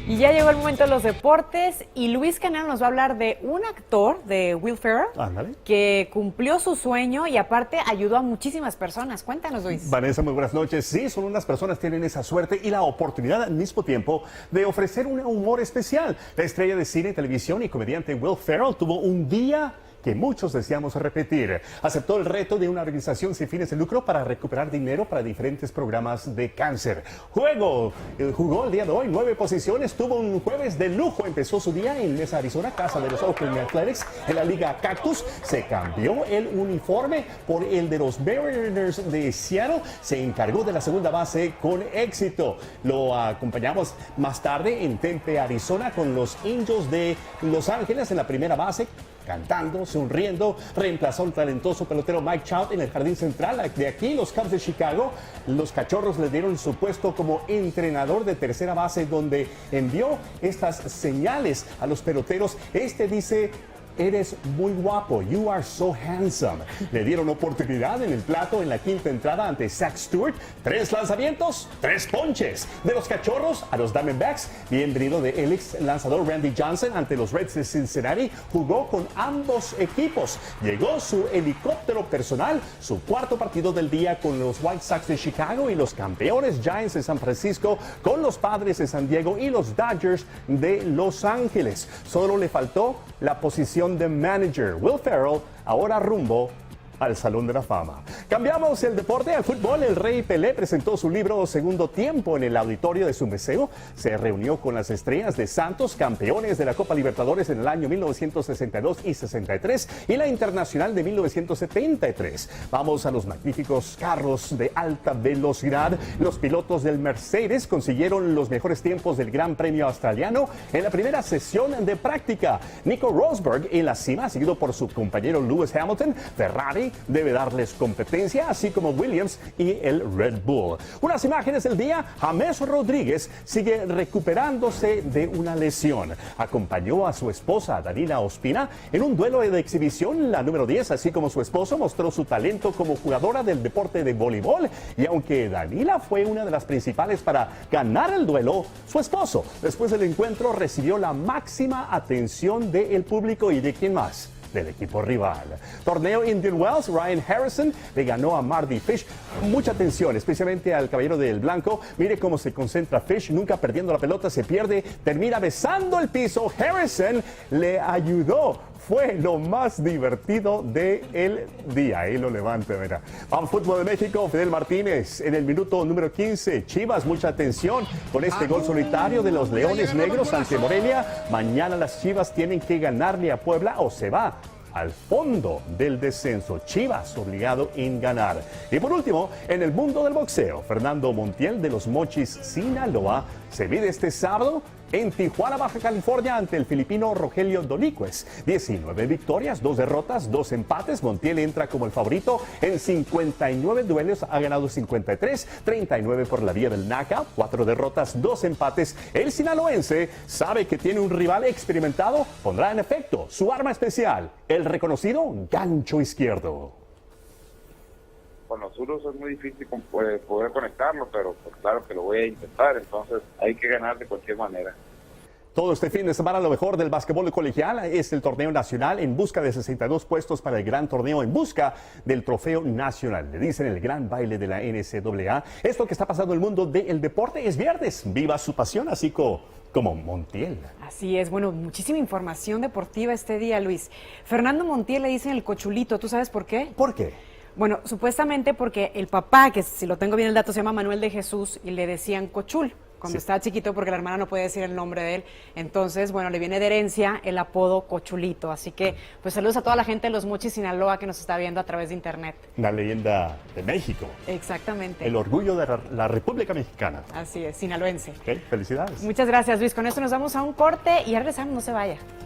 Y ya llegó el momento de los deportes y Luis Canal nos va a hablar de un actor, de Will Ferrell, que cumplió su sueño y aparte ayudó a muchísimas personas. Cuéntanos, Luis. Vanessa, muy buenas noches. Sí, solo unas personas tienen esa suerte y la oportunidad al mismo tiempo de ofrecer un humor especial. La estrella de cine, televisión y comediante Will Ferrell tuvo un día que muchos deseamos repetir. Aceptó el reto de una organización sin fines de lucro para recuperar dinero para diferentes programas de cáncer. Jugó el día de hoy 9 posiciones, tuvo un jueves de lujo. Empezó su día en Mesa, Arizona, casa de los Oakland Athletics, en la Liga Cactus. Se cambió el uniforme por el de los Mariners de Seattle. Se encargó de la segunda base con éxito. Lo acompañamos más tarde en Tempe, Arizona, con los Angels de Los Ángeles en la primera base. Cantando, sonriendo, reemplazó al talentoso pelotero Mike Trout en el jardín central. De aquí, los Cubs de Chicago, los Cachorros le dieron su puesto como entrenador de tercera base, donde envió estas señales a los peloteros. Este dice: eres muy guapo, you are so handsome. Le dieron oportunidad en el plato en la quinta entrada ante Zach Stewart. 3 lanzamientos, 3 ponches. De los Cachorros a los Diamondbacks, bienvenido de el ex lanzador Randy Johnson ante los Reds de Cincinnati. Jugó con ambos equipos. Llegó su helicóptero personal, su cuarto partido del día con los White Sox de Chicago y los campeones Giants de San Francisco, con los Padres de San Diego y los Dodgers de Los Ángeles. Solo le faltó la posición de manager. Will Ferrell ahora rumbo al Salón de la Fama. Cambiamos el deporte al fútbol. El Rey Pelé presentó su libro Segundo Tiempo en el auditorio de su museo. Se reunió con las estrellas de Santos, campeones de la Copa Libertadores en el año 1962 y 63 y la Internacional de 1973. Vamos a los magníficos carros de alta velocidad. Los pilotos del Mercedes consiguieron los mejores tiempos del Gran Premio Australiano en la primera sesión de práctica. Nico Rosberg en la cima, seguido por su compañero Lewis Hamilton. Ferrari debe darles competencia, así como Williams y el Red Bull. Unas imágenes del día. James Rodríguez sigue recuperándose de una lesión. Acompañó a su esposa, Dalila Ospina, en un duelo de exhibición. La número 10, así como su esposo, mostró su talento como jugadora del deporte de voleibol. Y aunque Dalila fue una de las principales para ganar el duelo, su esposo, después del encuentro, recibió la máxima atención del público y de quién más, del equipo rival. Torneo Indian Wells, Ryan Harrison le ganó a Mardy Fish. Mucha atención, especialmente al caballero del blanco. Mire cómo se concentra Fish, nunca perdiendo la pelota, se pierde, termina besando el piso. Harrison le ayudó. Fue lo más divertido del día. Ahí lo levanta, mira. Vamos, fútbol de México. Fidel Martínez en el minuto número 15. Chivas, mucha atención con este gol solitario de los Leones Negros ante Morelia. Mañana las Chivas tienen que ganarle a Puebla o se va al fondo del descenso. Chivas obligado en ganar. Y por último, en el mundo del boxeo, Fernando Montiel de los Mochis, Sinaloa, se mide este sábado en Tijuana, Baja California, ante el filipino Rogelio Dolicues. 19 victorias, 2 derrotas, 2 empates. Montiel entra como el favorito en 59 duelos, ha ganado 53, 39 por la vía del knockout, 4 derrotas, 2 empates. El sinaloense sabe que tiene un rival experimentado, pondrá en efecto su arma especial, el reconocido gancho izquierdo. Con los zurdos es muy difícil poder conectarlo, pero pues claro que lo voy a intentar, entonces hay que ganar de cualquier manera. Todo este fin de semana lo mejor del básquetbol colegial es el torneo nacional en busca de 62 puestos para el gran torneo en busca del trofeo nacional. Le dicen el gran baile de la NCAA. Esto que está pasando en el mundo del deporte es viernes. Viva su pasión, así como Montiel. Así es, bueno, muchísima información deportiva este día, Luis. Fernando Montiel le dicen el cochulito, ¿tú sabes por qué? ¿Por qué? Bueno, supuestamente porque el papá, que si lo tengo bien el dato, se llama Manuel de Jesús y le decían Cochul cuando estaba chiquito porque la hermana no puede decir el nombre de él. Entonces, bueno, le viene de herencia el apodo Cochulito. Así que, pues saludos a toda la gente de Los Mochis, Sinaloa, que nos está viendo a través de internet. Una leyenda de México. Exactamente. El orgullo de la República Mexicana. Así es, sinaloense. Okay, felicidades. Muchas gracias, Luis. Con esto nos vamos a un corte y ya regresamos, no se vaya.